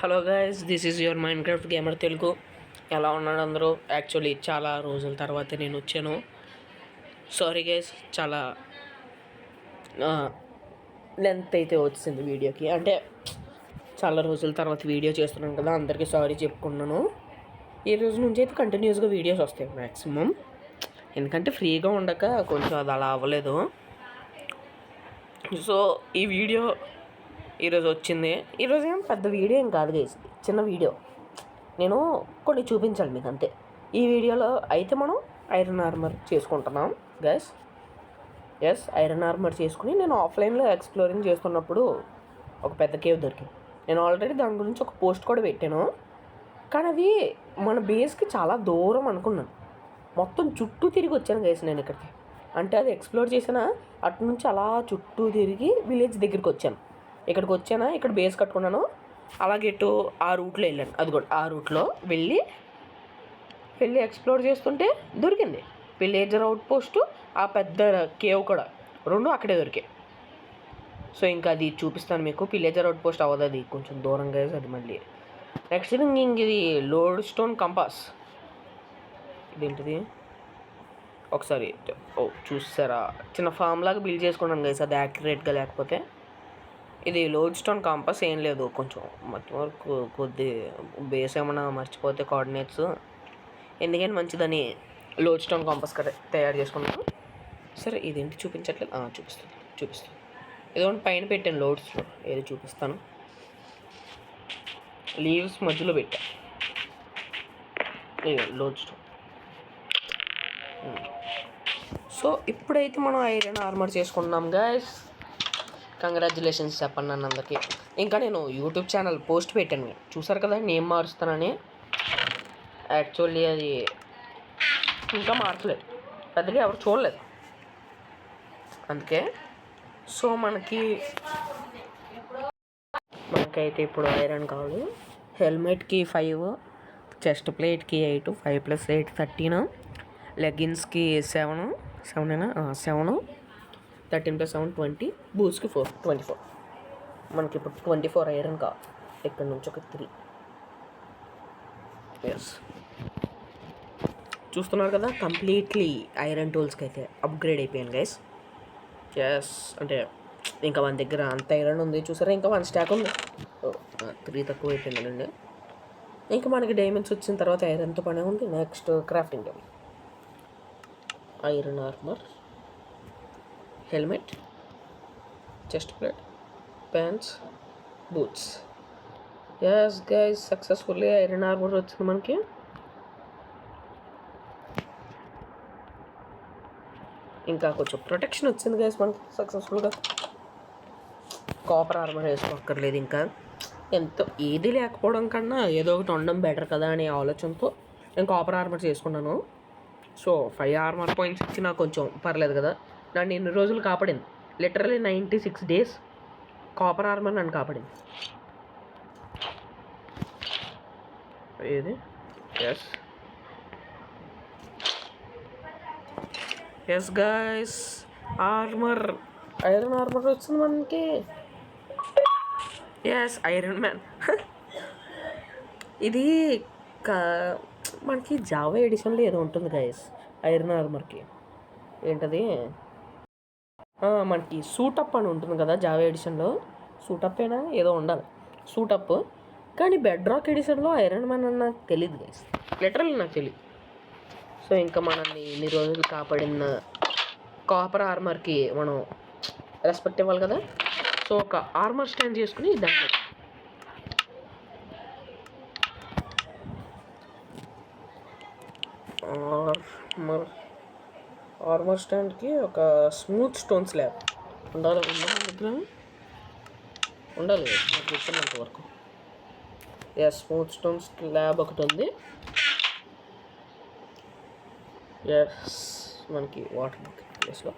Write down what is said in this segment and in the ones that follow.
Hello guys, this is your mind craft gamer Telugu. ఎలా ఉన్నాడు అందరూ? యాక్చువల్లీ చాలా రోజుల తర్వాత నేను వచ్చాను. సారీ గైస్, చాలా లెంత్ అయితే వచ్చింది వీడియోకి. అంటే చాలా రోజుల తర్వాత వీడియో చేస్తున్నాను కదా, అందరికీ సారీ చెప్పుకున్నాను. ఈ రోజు నుంచి అయితే కంటిన్యూస్గా వీడియోస్ వస్తాయి మ్యాక్సిమం. ఎందుకంటే ఫ్రీగా ఉండక కొంచెం అది అలా అవ్వలేదు. సో ఈ వీడియో ఈరోజు వచ్చింది. ఈరోజు ఏం పెద్ద వీడియో ఏం కాదు గైస్, చిన్న వీడియో. నేను కొన్ని చూపించాలి మీకు, అంతే. ఈ వీడియోలో అయితే మనం ఐరన్ ఆర్మర్ చేసుకుంటున్నాం గైస్. ఎస్, ఐరన్ ఆర్మర్ చేసుకుని నేను ఆఫ్లైన్లో ఎక్స్ప్లోరింగ్ చేస్తున్నప్పుడు ఒక పెద్ద కేవ్ దొరికింది. నేను ఆల్రెడీ దాని గురించి ఒక పోస్ట్ కూడా పెట్టాను, కానీ అది మన బేస్కి చాలా దూరం అనుకున్నాను. మొత్తం చుట్టూ తిరిగి వచ్చాను గైస్ నేను ఇక్కడికి. అంటే అది ఎక్స్ప్లోర్ చేసిన అటు నుంచి అలా చుట్టూ తిరిగి విలేజ్ దగ్గరికి వచ్చాను. ఇక్కడికి వచ్చానా, ఇక్కడ బేస్ కట్టుకున్నాను. అలాగే ఇటు ఆ రూట్లో వెళ్ళాను. అది కూడా ఆ రూట్లో వెళ్ళి ఎక్స్ప్లోర్ చేస్తుంటే దొరికింది విలేజర్ అవుట్ పోస్టు, ఆ పెద్ద కేవ్ కూడా, రెండు అక్కడే దొరికాయి. సో ఇంకా అది చూపిస్తాను మీకు. విలేజర్ అవుట్ పోస్ట్ అవ్వదు, అది కొంచెం దూరంగా. అది మళ్ళీ నెక్స్ట్ ఇంక ఇది లోడ్ స్టోన్ కంపాస్. ఇదేంటిది ఒకసారి చూసారా, చిన్న ఫామ్ లాగా బిల్డ్ చేసుకున్నాను గైస్, అది యాక్యురేట్గా లేకపోతే. ఇది లోడ్ స్టోన్ కాంపస్ ఏం లేదు, కొంచెం మధ్య వరకు కొద్ది బేస్ ఏమైనా మర్చిపోతే కోఆర్డినేట్స్ ఎందుకని మంచిదని లోడ్ స్టోన్ కాంపస్ తయారు చేసుకున్నాను. సరే ఇదేంటి చూపించట్లేదు, చూపిస్తాను. ఏదో పైన పెట్టాను లోడ్స్లో, ఏది చూపిస్తాను. లీవ్స్ మధ్యలో పెట్టా, లోడ్ స్టోన్. సో ఇప్పుడైతే మనం ఐరన్ ఆర్మర్ చేసుకున్నాం గైస్. కంగ్రాచులేషన్స్ చెప్పండి నన్ను అందరికీ. ఇంకా నేను యూట్యూబ్ ఛానల్ పోస్ట్ పెట్టాను, చూసారు కదా, నేమ్ మారుస్తానని. యాక్చువల్లీ అది ఇంకా మార్చలేదు, పెద్దగా ఎవరు చూడలేదు, అందుకే. సో మనకైతే ఇప్పుడు ఐరన్ కావాలి. హెల్మెట్కి 5, చెస్ట్ ప్లేట్కి 8, 5 + 8 13, లెగ్గిన్స్కి 7, 13 + 7 20, బూట్స్కి 4, 24. మనకి ఇప్పుడు 24 ఐరన్ కావాలి. ఇక్కడ నుంచి ఒక 3. ఎస్, చూస్తున్నారు కదా, కంప్లీట్లీ ఐరన్ టూల్స్కి అయితే అప్గ్రేడ్ అయిపోయాను గైస్. ఎస్, అంటే ఇంకా మన దగ్గర అంత ఐరన్ ఉంది చూసారా, ఇంకా 1 స్టాక్ ఉంది. 3 తక్కువ అయిపోయిందండి. ఇంకా మనకి డైమండ్స్ వచ్చిన తర్వాత ఐరన్తో పనే ఉంది. Next crafting table, iron armour, helmet, chest plate, pants, boots. Yes guys, successfully iron armour వచ్చింది మనకి. ఇంకా కొంచెం ప్రొటెక్షన్ వచ్చింది గైస్ మనకి సక్సెస్ఫుల్గా. కాపర్ ఆర్మర్ వేసుకోక్కర్లేదు ఇంకా. ఎంతో ఏది లేకపోవడం కన్నా ఏదో ఒకటి ఉండడం బెటర్ కదా అనే ఆలోచనతో నేను కాపర్ ఆర్మర్ చేసుకున్నాను. సో 5 ఆర్మర్ పాయింట్స్ ఇచ్చి నాకు కొంచెం పర్లేదు కదా. నన్ను ఎన్ని రోజులు కాపాడింది, లిటరలీ 96 days కాపర్ ఆర్మర్ నన్ను కాపాడింది. ఏది yes guys, armour, iron armour వచ్చింది మనకి. Yes, iron man. ఇది మనకి జావా ఎడిషన్లో ఏదో ఉంటుంది గైస్ ఐరన్ ఆర్మర్కి. ఏంటది, మనకి సూటప్ అని ఉంటుంది కదా జావా ఎడిషన్లో. సూటప్ అయినా ఏదో ఉండాలి, సూటప్. కానీ బెడ్ రాక్ ఎడిషన్లో ఐరన్ మ్యాన్ అని నాకు తెలియదు గైస్, లిటరల్లీ నాకు తెలియదు. సో ఇంకా మనల్ని ఇన్ని రోజులు కాపాడిన కాపర్ ఆర్మర్కి మనం రెస్పెక్ట్ ఇవ్వాలి కదా. సో ఒక ఆర్మర్ స్టాండ్ చేసుకుని దాన్ని ఆర్మర్ స్టాండ్కి ఒక స్మూత్ స్టోన్ స్లాబ్ ఉండాలి దగ్గర, ఉండాలి నాకు చెప్పినంత వరకు. స్మూత్ స్టోన్ స్లాబ్ ఒకటి ఉంది. ఎస్, మనకి వాటర్ బకెట్ ప్లేస్లో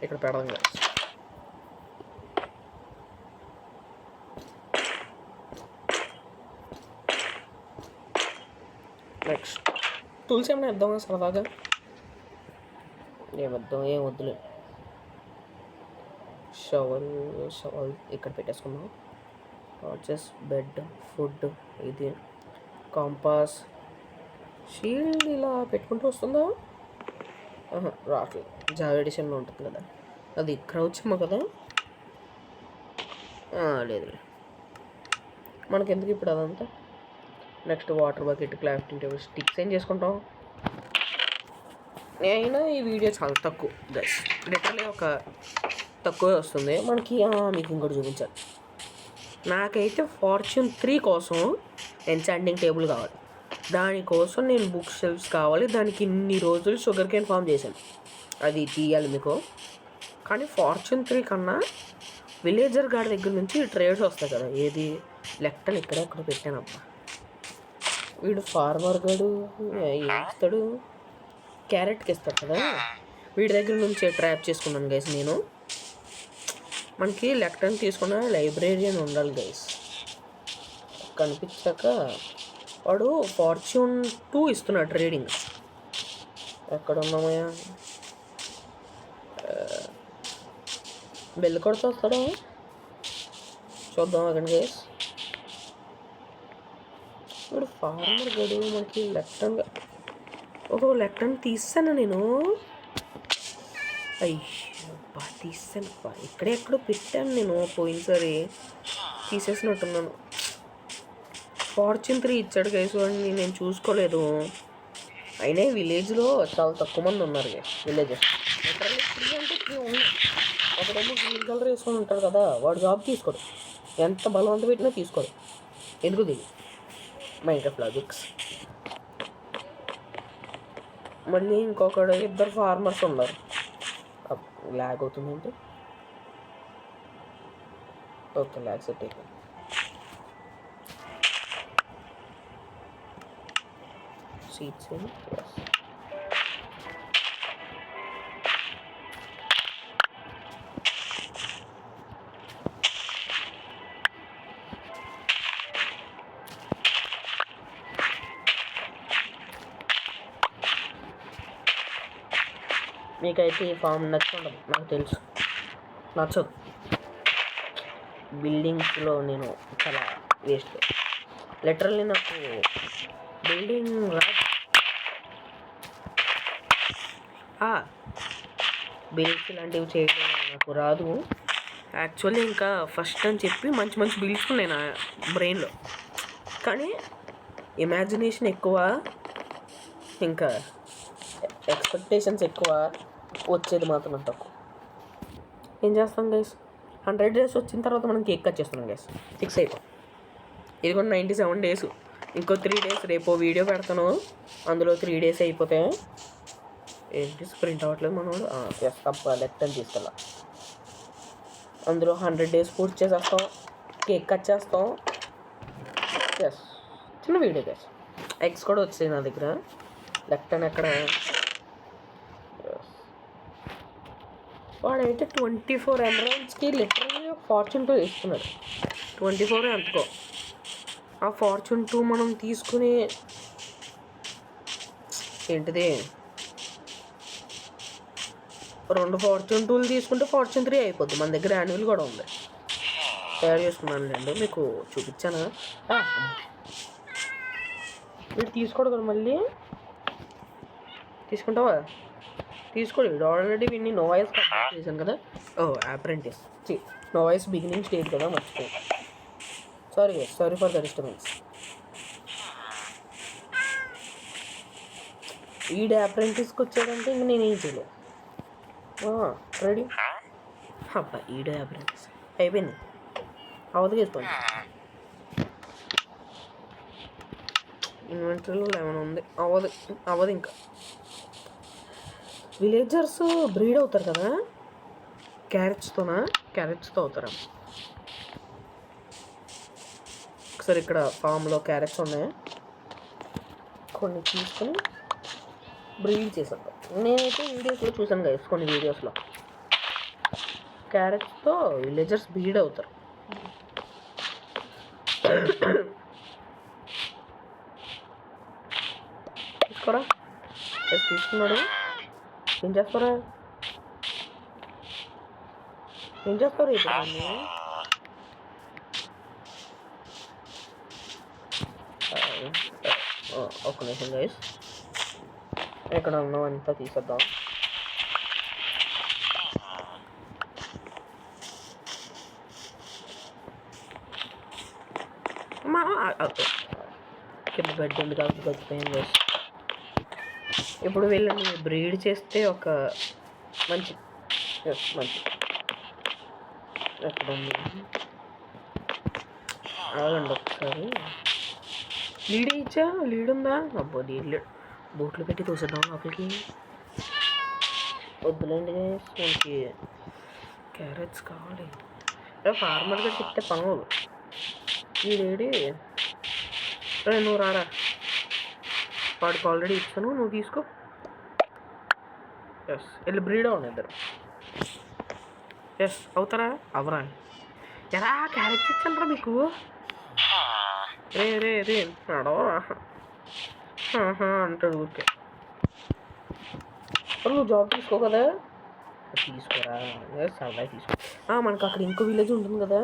ఇక్కడ పెడదాం కదా. నెక్స్ట్ టూల్స్ ఏమైనా ఇద్దామా సరదాగా? ఏం వద్దులే. షవల్ ఇక్కడ పెట్టేసుకుందాం. వాచెస్, బెడ్, ఫుడ్, ఇది కాంపాస్, షీల్డ్ ఇలా పెట్టుకుంటూ వస్తుందా? రావట్లేదు. జావా ఎడిషన్లో ఉంటుంది కదా అది. క్రౌచమ్మ కదా? లేదు మనకి ఎందుకు ఇప్పుడు అదంతా. Next water bucket, crafting table, sticks ఏం చేసుకుంటాం. నేనైనా ఈ వీడియో చాలా తక్కువ గైస్, లిటరలీ ఒక తక్కువ వస్తుంది మనకి. మీకు ఇంకోటి చూపించాలి. నాకైతే ఫార్చ్యూన్ 3 కోసం ఎన్చాంటింగ్ టేబుల్ కావాలి. దానికోసం నేను బుక్ షెల్ఫ్స్ కావాలి. దానికి ఇన్ని రోజులు షుగర్ కేన్ ఫామ్ చేశాను, అది తీయాలి మీకు. కానీ ఫార్చ్యూన్ 3 కన్నా విలేజర్ గాడి దగ్గర నుంచి ట్రేడ్స్ వస్తాయి కదా. ఏది లెక్కలు ఎక్కడ పెట్టానబ్బా. వీడు ఫార్మర్ గాడు ఏం ఇస్తాడు, క్యారెట్కి ఇస్తాడు కదా. వీడి దగ్గర నుంచి ట్రాప్ చేసుకున్నాను గైస్ నేను. మనకి లెక్కని తీసుకున్న లైబ్రేరియన్ ఉండాలి గైస్. కనిపించాక వాడు ఫార్చ్యూన్ 2 ఇస్తున్నాడు ట్రేడింగ్. ఎక్కడ ఉన్నామయ్యా? బెల్ కొడుతూ వస్తాడా చూద్దాం అక్కడ గైస్. ఇప్పుడు ఫార్మర్ గడు మనకి లెఫ్టన్గా లెఫ్టన్ తీస్తాను నేను. అయ్యబ్బా తీస్తాను, ఎక్కడెక్కడో పెట్టాను నేను. పోయినసారి తీసేసినట్టున్నాను. ఫార్చ్యూన్ 3 ఇచ్చాడు గైస్ వాడిని, నేను చూసుకోలేదు. అయినా విలేజ్లో చాలా తక్కువ మంది ఉన్నారు గైస్. విలేజెస్ లిటరల్లీ 3 అంటే 3 ఉన్నాయి. ఒకడేమో గ్రీన్ కలర్ వేసుకొని ఉంటాడు కదా, వాడు జాబ్ తీసుకోడు. ఎంత బలవంత పెట్టినా తీసుకోడు. ఎందుకు తెలియదు. Minecraft logics. మళ్ళీ ఇంకొకడు, ఇద్దరు ఫార్మర్స్ ఉన్నారు. ల్యాగ్ అవుతుందంటే ఓకే, ల్యాగ్ సెట్ అయిపోయింది. సీట్స్ మీకైతే ఈ ఫామ్ నచ్చుండదు నాకు తెలుసు, నచ్చదు. బిల్డింగ్స్లో నేను చాలా వేస్ట్. లిటరల్లీ నాకు బిల్డింగ్ రాదు. బిల్డ్స్ ఇలాంటివి చేయడం నాకు రాదు యాక్చువల్లీ. ఇంకా ఫస్ట్ అని చెప్పి మంచి మంచి బిల్డ్స్ ఉన్నాయి నా బ్రెయిన్లో, కానీ ఇమాజినేషన్ ఎక్కువ, ఇంకా ఎక్స్పెక్టేషన్స్ ఎక్కువ, వచ్చేది మాత్రం తక్కువ. ఏం చేస్తాం గైస్, 100 days వచ్చిన తర్వాత మనం కేక్ కట్ చేస్తున్నాం గైస్. ఫిక్స్ అయిపో. ఇది కూడా 97 days. ఇంకో 3 days రేపు వీడియో పెడతాను, అందులో 3 days అయిపోతాయి. ఏంటి స్ప్రింట్ అవ్వట్లేదు మనోడు. తప్ప లెఫ్ట్ అని తీసుకెళ్ళా. అందులో 100 days పూర్తి చేసేస్తాం, కేక్ కట్ చేస్తాం. చిన్న వీడియో గైస్. ఎగ్స్ కూడా వచ్చాయి నా దగ్గర. లెఫ్ట్ అని ఎక్కడ వాడైతే 24 emeraldsకి లిటరల్గా ఫార్చ్యూన్ 2 ఇస్తున్నాడు. 24 అనుకో. ఆ ఫార్చ్యూన్ 2 మనం తీసుకుని ఏంటిది 2 ఫార్చ్యూన్ 2లు తీసుకుంటే ఫార్చ్యూన్ 3 అయిపోద్ది. మన దగ్గర యాన్యువల్ కూడా ఉంది, తయారు చేసుకున్నాను లేండి, మీకు చూపించానా. మీరు తీసుకోడు కదా, మళ్ళీ తీసుకుంటావా? తీసుకోడు. ఆల్రెడీ వీడిని నోవాయిస్ కంప్లీట్ చేశాను కదా. అప్రెంటిస్ నోవాయిస్ బిగినింగ్ స్టేజ్ కదా, మర్చిపోయి. Sorry for the disturbance. ఈడ అప్రెంటిస్కి వచ్చాడంటే ఇంక నేనేం చేయలేదు. రెడీ అబ్బా, ఈడ అప్రెంటిస్ అయిపోయింది. అవధ చేసుకోండి. ఇన్వెంటరీలో 11 ఉంది. అవ్వదు ఇంకా. విలేజర్స్ బ్రీడ్ అవుతారు కదా క్యారెట్స్తో అవుతారా? ఒకసారి ఇక్కడ ఫామ్లో క్యారెట్స్ ఉన్నాయి, కొన్ని తీసుకొని బ్రీడ్ చేసేద్దాం. నేనైతే వీడియోస్లో చూసాను గైస్, కొన్ని వీడియోస్లో క్యారెట్స్తో విలేజర్స్ బ్రీడ్ అవుతారు. తీసుకోరా, తీసుకున్నాడు. ఏం చేస్తారా ఇప్పుడు? ఒక నిమిషం గైస్, ఎక్కడ ఉన్నాం అంతా తీసేద్దాం. కింద బెడ్ ఉంది కాబట్టి బతిపోయింది గైస్. ఇప్పుడు వీళ్ళని బ్రీడ్ చేస్తే ఒక మంచి ఎక్కడ ఉంది ఆగండి ఒకసారి. లీడ్ ఇచ్చా, లీడ్ ఉందా? అబ్బో లీడ్ బోట్లు పెట్టి తోసేద్దాం లోపలికి. వద్దులేండి మనకి క్యారెట్స్ కావాలి. ఫార్మర్గా చెప్తే పనులు లీడేడి. నువ్వు రారా, వాడికి ఆల్రెడీ ఇచ్చాను, నువ్వు తీసుకో. ఎస్, వెళ్ళి బ్రీడ్ అవ్వండి ఇద్దరు. ఎస్ అవుతారా? అవరా? ఎలా క్యారెట్స్ ఇచ్చానరా మీకు? రే రే రే అడవరా అంటాడు ఊరికే. నువ్వు జాబ్ తీసుకో కదా, తీసుకోరా సరదా తీసుకో. మనకు అక్కడ ఇంకో విలేజ్ ఉంటుంది కదా,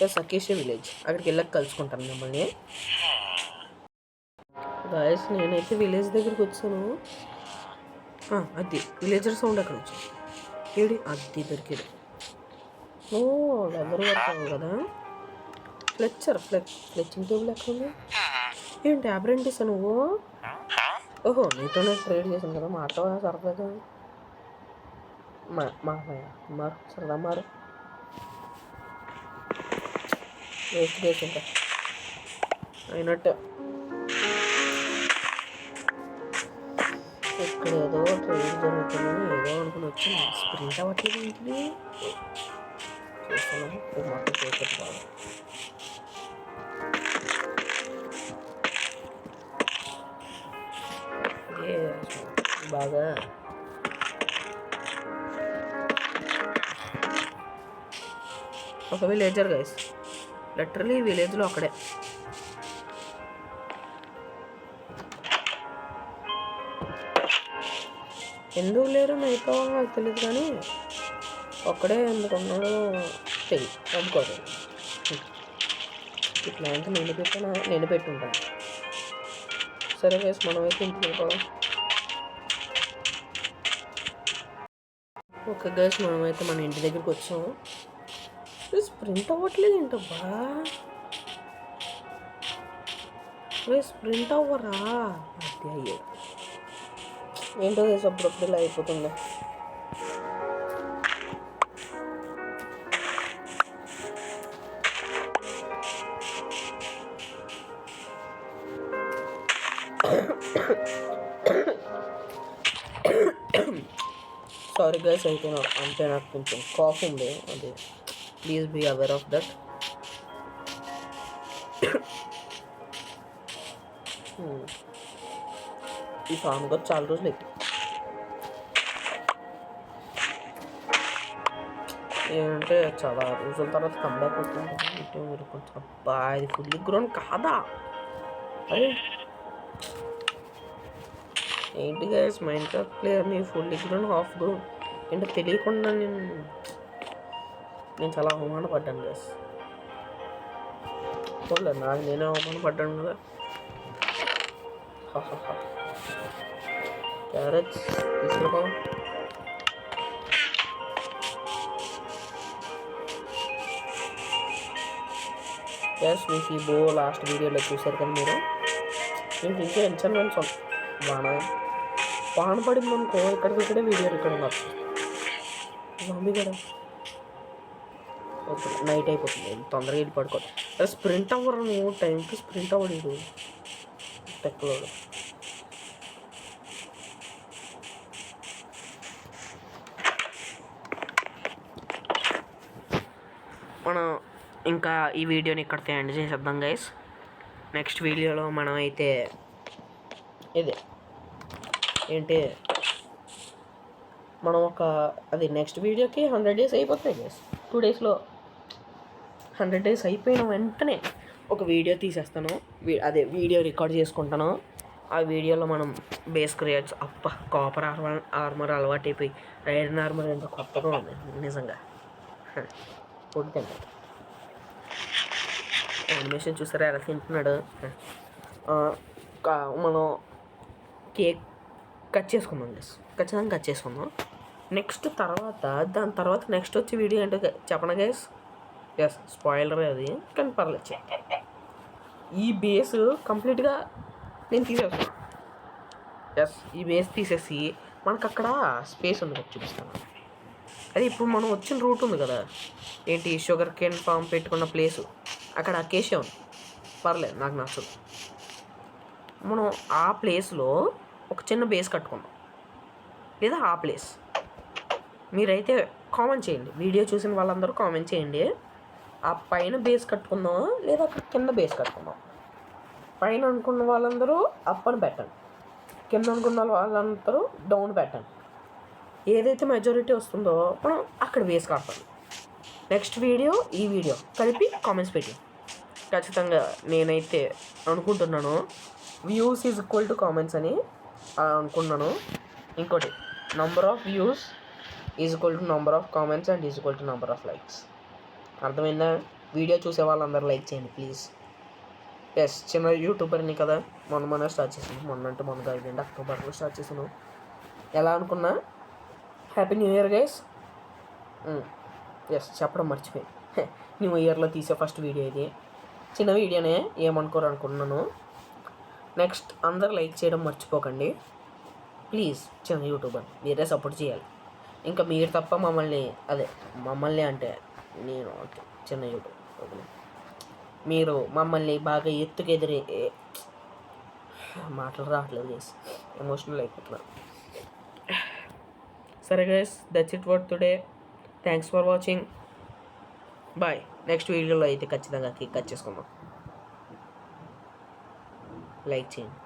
ఎస్ అకేషియా విలేజ్. అక్కడికి వెళ్ళక కలుసుకుంటాను మిమ్మల్ని గాయస్. నేనైతే విలేజ్ దగ్గరికి వచ్చాను. అది విలేజర్ సౌండ్ అక్కడ వచ్చి ఏడి అది దొరికేది. ఓ ఎవరు పడతావు కదా. ఫ్లెచ్చింగ్ టేబుల్ ఎక్కడ ఉంది? ఏంటి అప్రెంటిస్ నువ్వు? ఓహో నీతోనే ట్రేడ్ చేశాను కదా, మాట సరదాగా మారు సరదా మారు వేస్ట్ చేసింట అయినట్టు. ఇక్కడ ఏదో ట్రేడ్ జరుగుతుందని ఏదో అనుకుని వచ్చింది. స్ప్రింట్ అవ్వట్లేదు ఇంటిని చూస్తున్నాను. మొత్తం చేసేది బాగా. బాగా ఒక విలేజర్ గైస్, లిటరలీ విలేజ్లో అక్కడే. ఎందుకు లేరు మిగతా నాకు తెలియదు, కానీ ఒక్కడే ఎందుకున్నాడో తెలియదు. అనుకోలేదు ఇట్లా అంటే నేను పెట్టుంటాను. సరే గైస్, మనమైతే ఇంటికి వెళ్ళిపోదాం. ఓకే గైస్, మనమైతే మన ఇంటి దగ్గరికి వచ్చాము. స్ప్రింట్ అవ్వట్లేదు ఏంటబ్బా? స్ప్రింట్ అవ్వరా? అది అయ్యే ఏంటో గైస్, అప్పుడప్పుడు ఇలా అయిపోతుంది. సారీ గైస్, అయితే అంటే నాకు కొంచెం కాఫ్ ఉంది, అది please be aware of that. ఈ ఫామ్ కూడా చాలా రోజులు అయితే ఏంటంటే చాలా రోజుల తర్వాత కంబ్యాక్ అవుతుంది. అంటే మీరు కొంచెం అబ్బా ఇది ఫుల్లీ గ్రోన్ కాదా? అరే ఏంటి గైస్, మైండ్ క్రాఫ్ట్ ప్లేయర్ని ఫుల్లీ గ్రోన్ హాఫ్ గ్రోన్ ఏంటో తెలియకుండా నేను చాలా అవమానపడ్డాను గైస్. చూడలేదు, నాకు నేనే అవమానపడ్డాను కదా. క్యారెట్స్ తీసుకురా. గ్యాస్ మీకు ఈ బో లాస్ట్ వీడియోలో చూసారు కదా మీరు. మీకు ఇంకా ఎన్సన్మెంట్స్ వాన పడింది అనుకో, ఇక్కడికిక్కడే వీడియో రికార్డింగ్ వస్తుంది. మమ్మీ కదా ఓకే నైట్ అయిపోతుంది, తొందరగా వెళ్ళి పడుకోవాలి. అరే స్ప్రింట్ అవ్వరు నువ్వు, టైంకి స్ప్రింట్ అవ్వలేదు టెక్లో. మనం ఇంకా ఈ వీడియోని ఇక్కడితో ఎండ్ చేసేద్దాం గైస్. నెక్స్ట్ వీడియోలో మనం అయితే ఇదే ఏంటి మనం అది నెక్స్ట్ వీడియోకి 100 days అయిపోతాయి గైస్. 2 daysలో 100 days అయిపోయిన వెంటనే ఒక వీడియో తీసేస్తాను, అదే వీడియో రికార్డ్ చేసుకుంటాను. ఆ వీడియోలో మనం బేస్ క్రియేట్స్ కాపర్ ఆర్మర్ అలవాటు అయిపోయి ఐరన్ ఆర్మర్ ఎంతో కొత్తగా ఉంది నిజంగా. పొడి తింటాడు, యానిమేషన్ చూసారా ఎలా తింటున్నాడు. మనం కేక్ కట్ చేసుకుందాం గైస్, ఖచ్చితంగా కట్ చేసుకుందాం. దాని తర్వాత నెక్స్ట్ వచ్చే వీడియో ఏంటో చెప్పండి గైస్. ఎస్, స్పాయిలర్ అది, కానీ పర్లేదు. ఈ బేస్ కంప్లీట్గా నేను తీసేస్తాను. ఎస్, ఈ బేస్ తీసేసి మనకు అక్కడ స్పేస్ ఉంది కదా, చూపిస్తాను. అది ఇప్పుడు మనం వచ్చిన రూట్ ఉంది కదా, ఏంటి షుగర్ కేన్ ఫామ్ పెట్టుకున్న ప్లేసు, అక్కడ అకేషియా ఉంది. పర్లేదు, నాకు నచ్చదు. మనం ఆ ప్లేస్లో ఒక చిన్న బేస్ కట్టుకుందాం, లేదా ఆ ప్లేస్ మీరైతే కామెంట్ చేయండి. వీడియో చూసిన వాళ్ళందరూ కామెంట్ చేయండి. ఆ పైన బేస్ కట్టుకుందాం లేదా అక్కడ కింద బేస్ కట్టుకుందాం. పైన అనుకున్న వాళ్ళందరూ అప్ అని పెట్టండి, కింద అనుకున్న వాళ్ళందరూ డౌన్ పెట్టండి. ఏదైతే మెజారిటీ వస్తుందో మనం అక్కడ బేస్ కడతాం. నెక్స్ట్ వీడియో ఈ వీడియో కలిపి కామెంట్స్ పెట్టి ఖచ్చితంగా నేనైతే అనుకుంటున్నాను views is equal to comments అని అనుకున్నాను. ఇంకోటి, number of views is equal to number of comments and is equal to number of likes. అర్థమైందా? వీడియో చూసే వాళ్ళందరూ లైక్ చేయండి ప్లీజ్. ఎస్, చిన్న యూట్యూబర్ని కదా, మొన్న స్టార్ట్ చేసాను. మొన్నగా అయిపోయింది, అక్టోబర్లో స్టార్ట్ చేసాను. ఎలా అనుకున్నా, happy new year guys. Yes, చెప్పడం మర్చిపోయి, న్యూ ఇయర్లో తీసే ఫస్ట్ వీడియో ఇది. చిన్న వీడియోనే, ఏమనుకోరు అనుకున్నాను. నెక్స్ట్ అందరూ లైక్ చేయడం మర్చిపోకండి ప్లీజ్. చిన్న యూట్యూబర్ మీరే సపోర్ట్ చేయాలి. ఇంకా మీరు తప్ప మమ్మల్ని అంటే నేను చిన్న యూట్యూబ్, మీరు మమ్మల్ని బాగా ఎత్తుకెదిరి మాటలు రావట్లేదు గైస్, ఎమోషనల్ అయిపోతున్నారు. సరే guys, that's it for today. Thanks for watching. Bye. Next వీడియోలో అయితే ఖచ్చితంగా కేక్ కట్ చేసుకుందాం. లైక్ చేయండి.